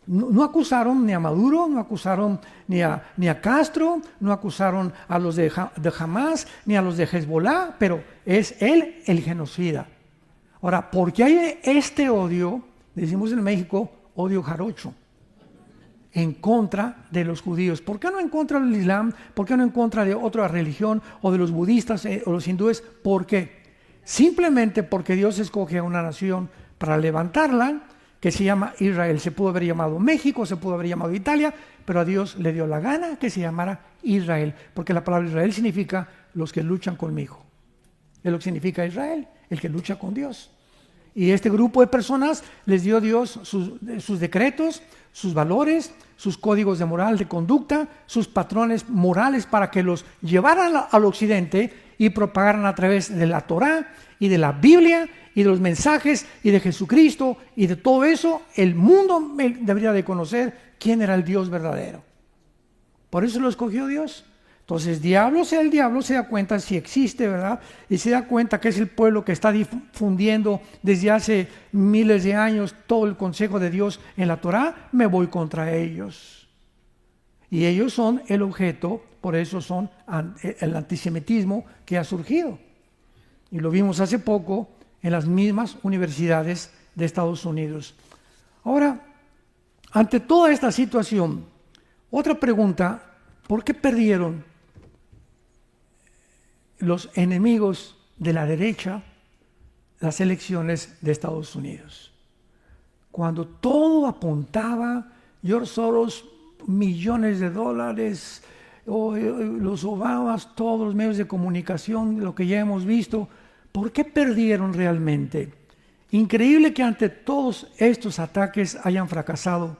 No acusaron ni a Maduro, no acusaron ni a Castro, no acusaron a los de Hamas, ni a los de Hezbollah, pero es él el genocida. Ahora, ¿por qué hay este odio? Decimos en México, odio jarocho, en contra de los judíos. ¿Por qué no en contra del Islam? ¿Por qué no en contra de otra religión o de los budistas o los hindúes? ¿Por qué? Simplemente porque Dios escoge a una nación para levantarla, que se llama Israel. Se pudo haber llamado México, se pudo haber llamado Italia, pero a Dios le dio la gana que se llamara Israel, porque la palabra Israel significa los que luchan conmigo. Es lo que significa Israel, el que lucha con Dios. Y este grupo de personas les dio Dios sus decretos, sus valores, sus códigos de moral, de conducta, sus patrones morales para que los llevaran al occidente y propagaran a través de la Torá y de la Biblia y de los mensajes y de Jesucristo y de todo eso. El mundo debería de conocer quién era el Dios verdadero. Por eso lo escogió Dios. Entonces, el diablo se da cuenta si existe, ¿verdad? Y se da cuenta que es el pueblo que está difundiendo desde hace miles de años todo el consejo de Dios en la Torá. Me voy contra ellos. Y ellos son el objeto, por eso son el antisemitismo que ha surgido. Y lo vimos hace poco en las mismas universidades de Estados Unidos. Ahora, ante toda esta situación, otra pregunta: ¿por qué perdieron los enemigos de la derecha las elecciones de Estados Unidos? Cuando todo apuntaba, George Soros, millones de dólares, los Obamas, todos los medios de comunicación, lo que ya hemos visto, ¿por qué perdieron realmente? Increíble que ante todos estos ataques hayan fracasado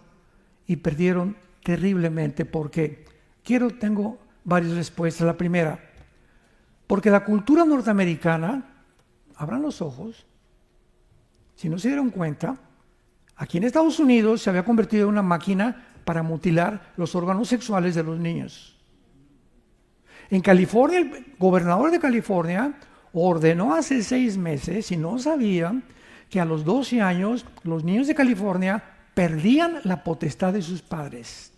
y perdieron terriblemente. ¿Por qué? Tengo varias respuestas. La primera, porque la cultura norteamericana, abran los ojos, si no se dieron cuenta, aquí en Estados Unidos se había convertido en una máquina para mutilar los órganos sexuales de los niños. En California, el gobernador de California ordenó hace 6 meses, y no sabían, que a los 12 años los niños de California perdían la potestad de sus padres.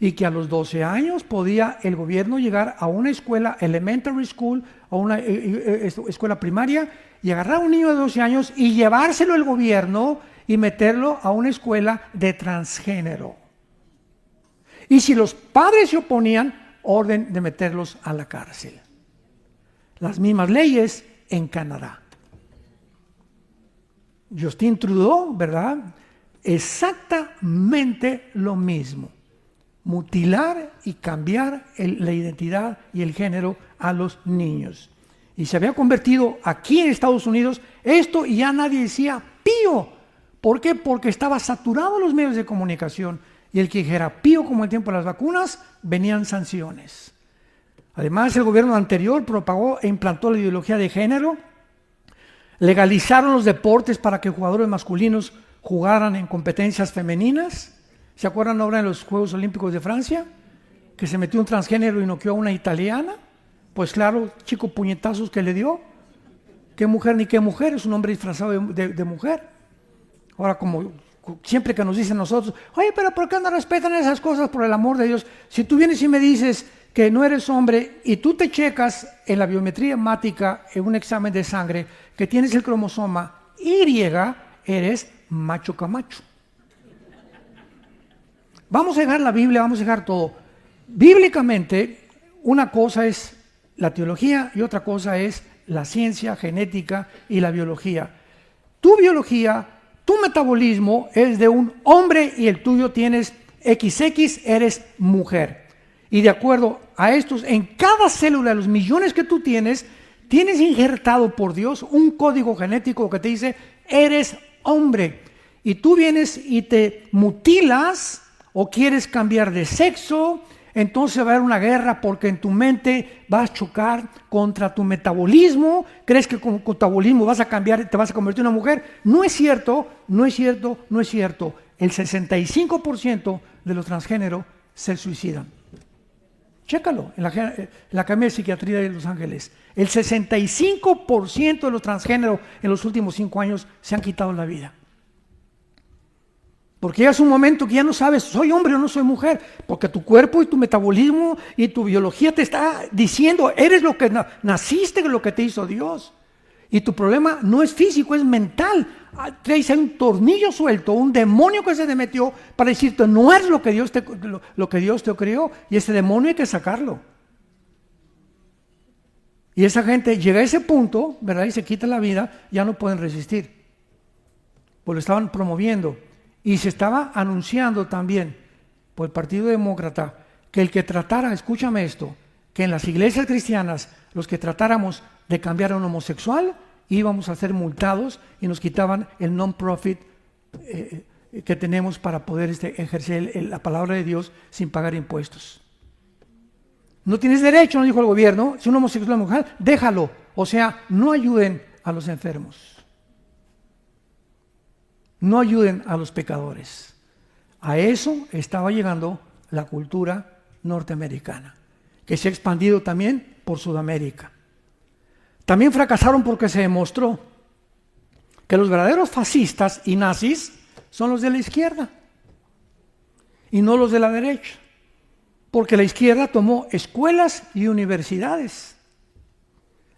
Y que a los 12 años podía el gobierno llegar a una escuela elementary school, a una escuela primaria, y agarrar a un niño de 12 años y llevárselo el gobierno y meterlo a una escuela de transgénero. Y si los padres se oponían, orden de meterlos a la cárcel. Las mismas leyes en Canadá. Justin Trudeau, ¿verdad? Exactamente lo mismo. Mutilar y cambiar la identidad y el género a los niños. Y se había convertido aquí en Estados Unidos esto y ya nadie decía pío. ¿Por qué? Porque estaba saturado los medios de comunicación y el que dijera pío como el tiempo de las vacunas, venían sanciones. Además, el gobierno anterior propagó e implantó la ideología de género, legalizaron los deportes para que jugadores masculinos jugaran en competencias femeninas. ¿Se acuerdan ahora en los Juegos Olímpicos de Francia? Que se metió un transgénero y noqueó a una italiana. Pues claro, chico puñetazos que le dio. ¿Qué mujer ni qué mujer? Es un hombre disfrazado de mujer. Ahora, como siempre que nos dicen nosotros, oye, pero ¿por qué no respetan esas cosas? Por el amor de Dios. Si tú vienes y me dices que no eres hombre y tú te checas en la biometría hemática, en un examen de sangre, que tienes el cromosoma Y, eres macho camacho. Vamos a dejar la Biblia, vamos a dejar todo. Bíblicamente, una cosa es la teología y otra cosa es la ciencia, genética y la biología. Tu biología, tu metabolismo es de un hombre y el tuyo tienes XX, eres mujer. Y de acuerdo a estos, en cada célula de los millones que tú tienes injertado por Dios un código genético que te dice, eres hombre. Y tú vienes y te mutilas o quieres cambiar de sexo, entonces va a haber una guerra porque en tu mente vas a chocar contra tu metabolismo, crees que con tu metabolismo vas a cambiar, te vas a convertir en una mujer. No es cierto, no es cierto, no es cierto. El 65% de los transgéneros se suicidan. Chécalo en la Academia de Psiquiatría de Los Ángeles. El 65% de los transgéneros en los últimos 5 años se han quitado la vida. Porque ya es un momento que ya no sabes, soy hombre o no soy mujer, porque tu cuerpo y tu metabolismo y tu biología te está diciendo, eres lo que naciste, lo que te hizo Dios. Y tu problema no es físico, es mental. Traes un tornillo suelto, un demonio que se te metió para decirte, no eres lo que Dios te creó, y ese demonio hay que sacarlo. Y esa gente llega a ese punto, ¿verdad? Y se quita la vida, ya no pueden resistir. Pues lo estaban promoviendo. Y se estaba anunciando también por el Partido Demócrata que el que tratara, escúchame esto, que en las iglesias cristianas los que tratáramos de cambiar a un homosexual íbamos a ser multados y nos quitaban el non-profit que tenemos para poder ejercer la palabra de Dios sin pagar impuestos. No tienes derecho, no dijo el gobierno, si un homosexual es mujer, déjalo. O sea, no ayuden a los enfermos. No ayuden a los pecadores. A eso estaba llegando la cultura norteamericana, que se ha expandido también por Sudamérica. También fracasaron porque se demostró que los verdaderos fascistas y nazis son los de la izquierda y no los de la derecha, porque la izquierda tomó escuelas y universidades,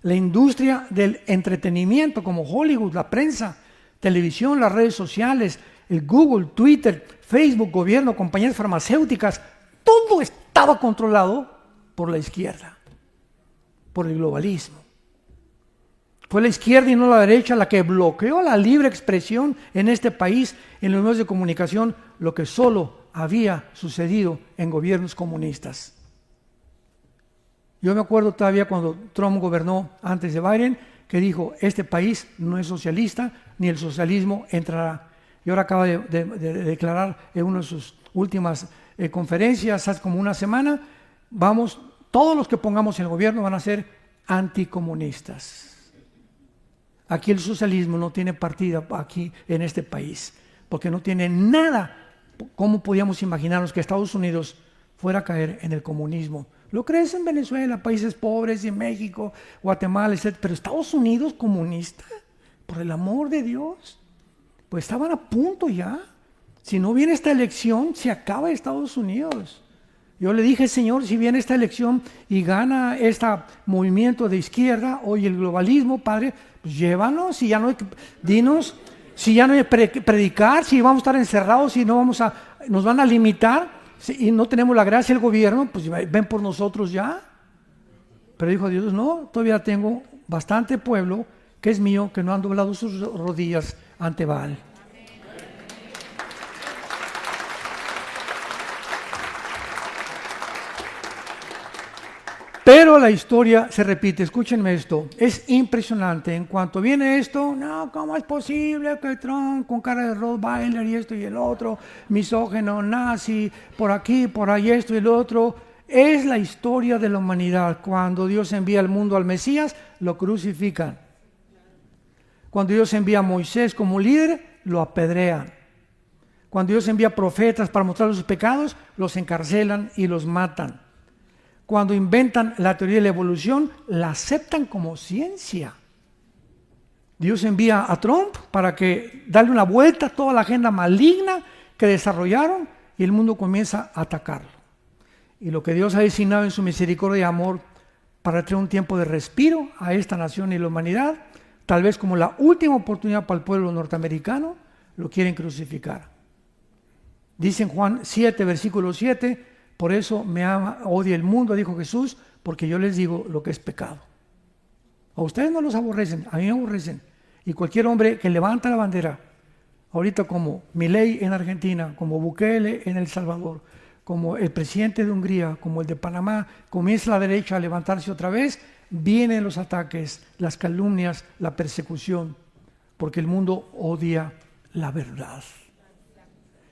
la industria del entretenimiento como Hollywood, la prensa, televisión, las redes sociales, el Google, Twitter, Facebook, gobierno, compañías farmacéuticas, todo estaba controlado por la izquierda, por el globalismo. Fue la izquierda y no la derecha la que bloqueó la libre expresión en este país, en los medios de comunicación, lo que solo había sucedido en gobiernos comunistas. Yo me acuerdo todavía cuando Trump gobernó antes de Biden, que dijo, este país no es socialista, ni el socialismo entrará. Y ahora acaba de declarar en una de sus últimas conferencias, hace como una semana, todos los que pongamos en el gobierno van a ser anticomunistas. Aquí el socialismo no tiene partida aquí en este país, porque no tiene nada. ¿Cómo podíamos imaginarnos que Estados Unidos fuera a caer en el comunismo? Lo crees en Venezuela, países pobres, y en México, Guatemala, etc. Pero Estados Unidos comunista, por el amor de Dios, pues estaban a punto ya. Si no viene esta elección, se acaba Estados Unidos. Yo le dije, Señor, si viene esta elección y gana este movimiento de izquierda, oye, el globalismo, Padre, pues llévanos y ya no, dinos, Si ya no hay predicar, si vamos a estar encerrados, si no nos van a limitar, y no tenemos la gracia del gobierno, pues ven por nosotros ya. Pero dijo Dios, no, todavía tengo bastante pueblo que es mío, que no han doblado sus rodillas ante Baal. Pero la historia se repite, escúchenme esto, es impresionante. En cuanto viene esto, no, ¿cómo es posible que Trump con cara de Rottweiler y esto y el otro, misógeno, nazi, por aquí, por ahí esto y el otro? Es la historia de la humanidad. Cuando Dios envía al mundo al Mesías, lo crucifican. Cuando Dios envía a Moisés como líder, lo apedrean. Cuando Dios envía profetas para mostrar sus pecados, los encarcelan y los matan. Cuando inventan la teoría de la evolución, la aceptan como ciencia. Dios envía a Trump para que darle una vuelta a toda la agenda maligna que desarrollaron y el mundo comienza a atacarlo. Y lo que Dios ha designado en su misericordia y amor para traer un tiempo de respiro a esta nación y la humanidad, tal vez como la última oportunidad para el pueblo norteamericano, lo quieren crucificar. Dice en Juan 7, versículo 7, por eso me odia el mundo, dijo Jesús, porque yo les digo lo que es pecado. A ustedes no los aborrecen, a mí me aborrecen. Y cualquier hombre que levanta la bandera, ahorita como Milei en Argentina, como Bukele en El Salvador, como el presidente de Hungría, como el de Panamá, comienza la derecha a levantarse otra vez, vienen los ataques, las calumnias, la persecución, porque el mundo odia la verdad.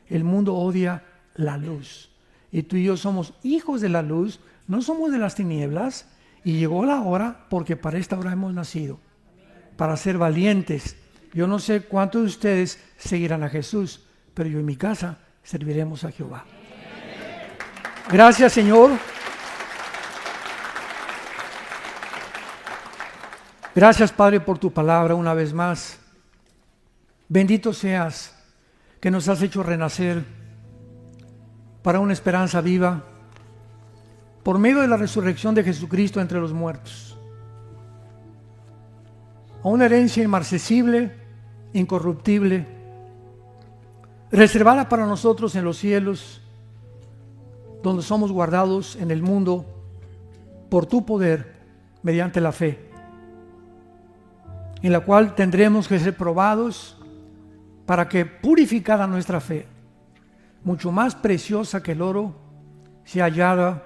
El mundo odia la luz. Y tú y yo somos hijos de la luz, no somos de las tinieblas, y llegó la hora, porque para esta hora hemos nacido, para ser valientes. Yo no sé cuántos de ustedes seguirán a Jesús, pero yo en mi casa serviremos a Jehová. Gracias, Señor. Gracias, Padre, por tu palabra una vez más. Bendito seas que nos has hecho renacer para una esperanza viva por medio de la resurrección de Jesucristo entre los muertos. A una herencia inmarcesible, incorruptible, reservada para nosotros en los cielos, donde somos guardados en el mundo por tu poder mediante la fe, en la cual tendremos que ser probados para que, purificada nuestra fe, mucho más preciosa que el oro, sea hallada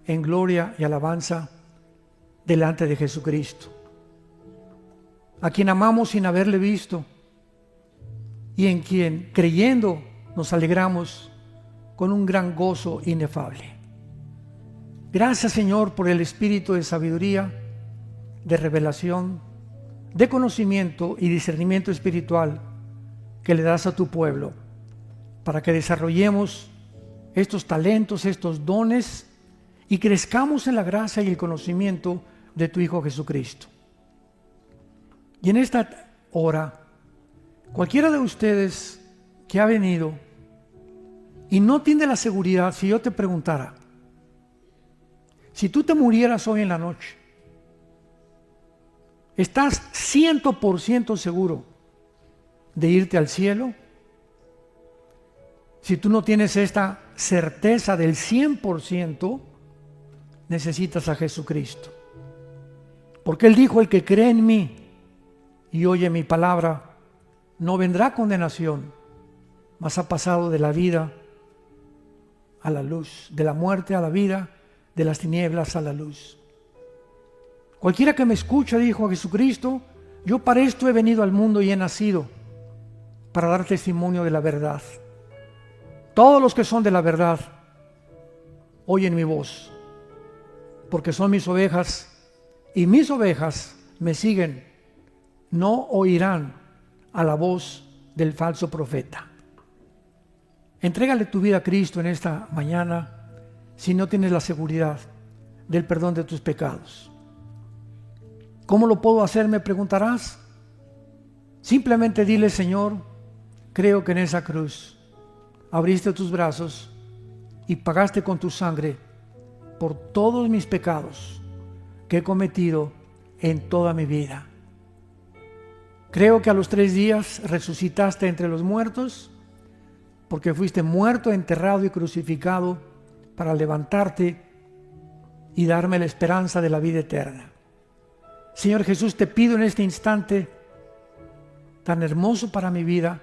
en gloria y alabanza delante de Jesucristo, a quien amamos sin haberle visto y en quien, creyendo, nos alegramos con un gran gozo inefable. Gracias, Señor, por el espíritu de sabiduría, de revelación, de conocimiento y discernimiento espiritual que le das a tu pueblo, para que desarrollemos estos talentos, estos dones y crezcamos en la gracia y el conocimiento de tu Hijo Jesucristo. Y en esta hora, cualquiera de ustedes que ha venido y no tiene la seguridad, si yo te preguntara, si tú te murieras hoy en la noche, ¿estás 100% seguro de irte al cielo? Si tú no tienes esta certeza del 100%, necesitas a Jesucristo. Porque Él dijo, el que cree en mí y oye mi palabra, no vendrá condenación, mas ha pasado de la vida a la luz, de la muerte a la vida, de las tinieblas a la luz. Cualquiera que me escuche, dijo a Jesucristo, yo para esto he venido al mundo y he nacido, para dar testimonio de la verdad. Todos los que son de la verdad oyen mi voz, porque son mis ovejas, y mis ovejas me siguen, no oirán a la voz del falso profeta. Entrégale tu vida a Cristo en esta mañana si no tienes la seguridad del perdón de tus pecados. ¿Cómo lo puedo hacer?, me preguntarás. Simplemente dile, Señor, creo que en esa cruz abriste tus brazos y pagaste con tu sangre por todos mis pecados que he cometido en toda mi vida. Creo que a los 3 días resucitaste entre los muertos, porque fuiste muerto, enterrado y crucificado para levantarte y darme la esperanza de la vida eterna. Señor Jesús, te pido en este instante tan hermoso para mi vida.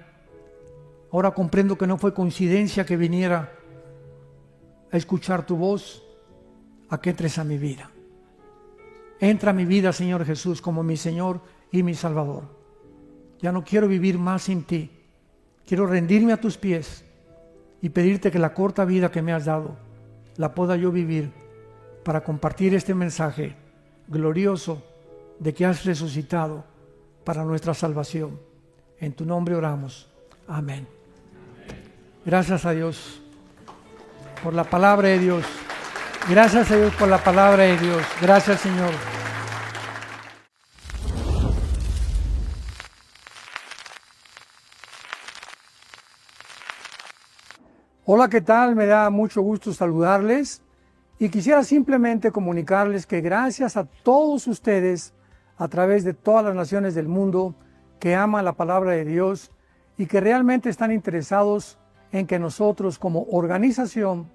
Ahora comprendo que no fue coincidencia que viniera a escuchar tu voz, a que entres a mi vida. Entra a mi vida, Señor Jesús, como mi Señor y mi Salvador. Ya no quiero vivir más sin ti. Quiero rendirme a tus pies y pedirte que la corta vida que me has dado la pueda yo vivir para compartir este mensaje glorioso de que has resucitado para nuestra salvación. En tu nombre oramos. Amén. Gracias a Dios por la palabra de Dios. Gracias a Dios por la palabra de Dios. Gracias, Señor. Hola, ¿qué tal? Me da mucho gusto saludarles y quisiera simplemente comunicarles que gracias a todos ustedes a través de todas las naciones del mundo que aman la palabra de Dios y que realmente están interesados en que nosotros como organización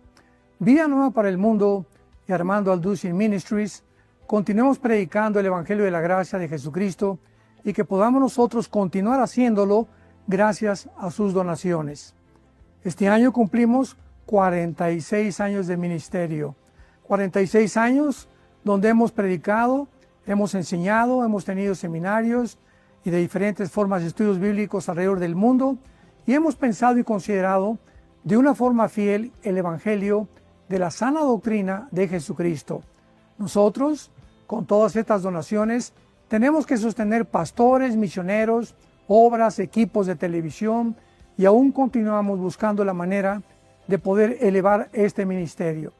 Vida Nueva para el Mundo y Armando Alducin Ministries continuemos predicando el Evangelio de la Gracia de Jesucristo y que podamos nosotros continuar haciéndolo gracias a sus donaciones. Este año cumplimos 46 años de ministerio, 46 años donde hemos predicado, hemos enseñado, hemos tenido seminarios y de diferentes formas de estudios bíblicos alrededor del mundo y hemos pensado y considerado de una forma fiel el Evangelio de la sana doctrina de Jesucristo. Nosotros, con todas estas donaciones, tenemos que sostener pastores, misioneros, obras, equipos de televisión, y aún continuamos buscando la manera de poder elevar este ministerio.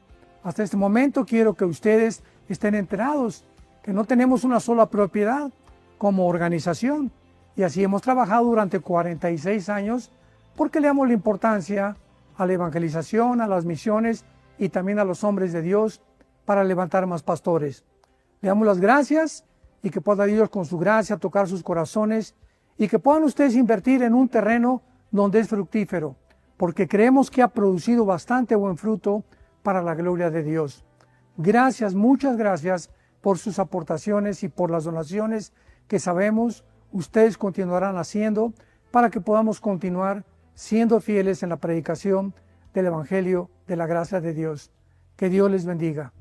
Hasta este momento quiero que ustedes estén enterados que no tenemos una sola propiedad como organización y así hemos trabajado durante 46 años porque le damos la importancia a la evangelización, a las misiones y también a los hombres de Dios para levantar más pastores. Le damos las gracias y que pueda Dios con su gracia tocar sus corazones y que puedan ustedes invertir en un terreno donde es fructífero, porque creemos que ha producido bastante buen fruto para la gloria de Dios. Gracias, muchas gracias por sus aportaciones y por las donaciones que sabemos ustedes continuarán haciendo para que podamos continuar siendo fieles en la predicación del Evangelio de la gracia de Dios. Que Dios les bendiga.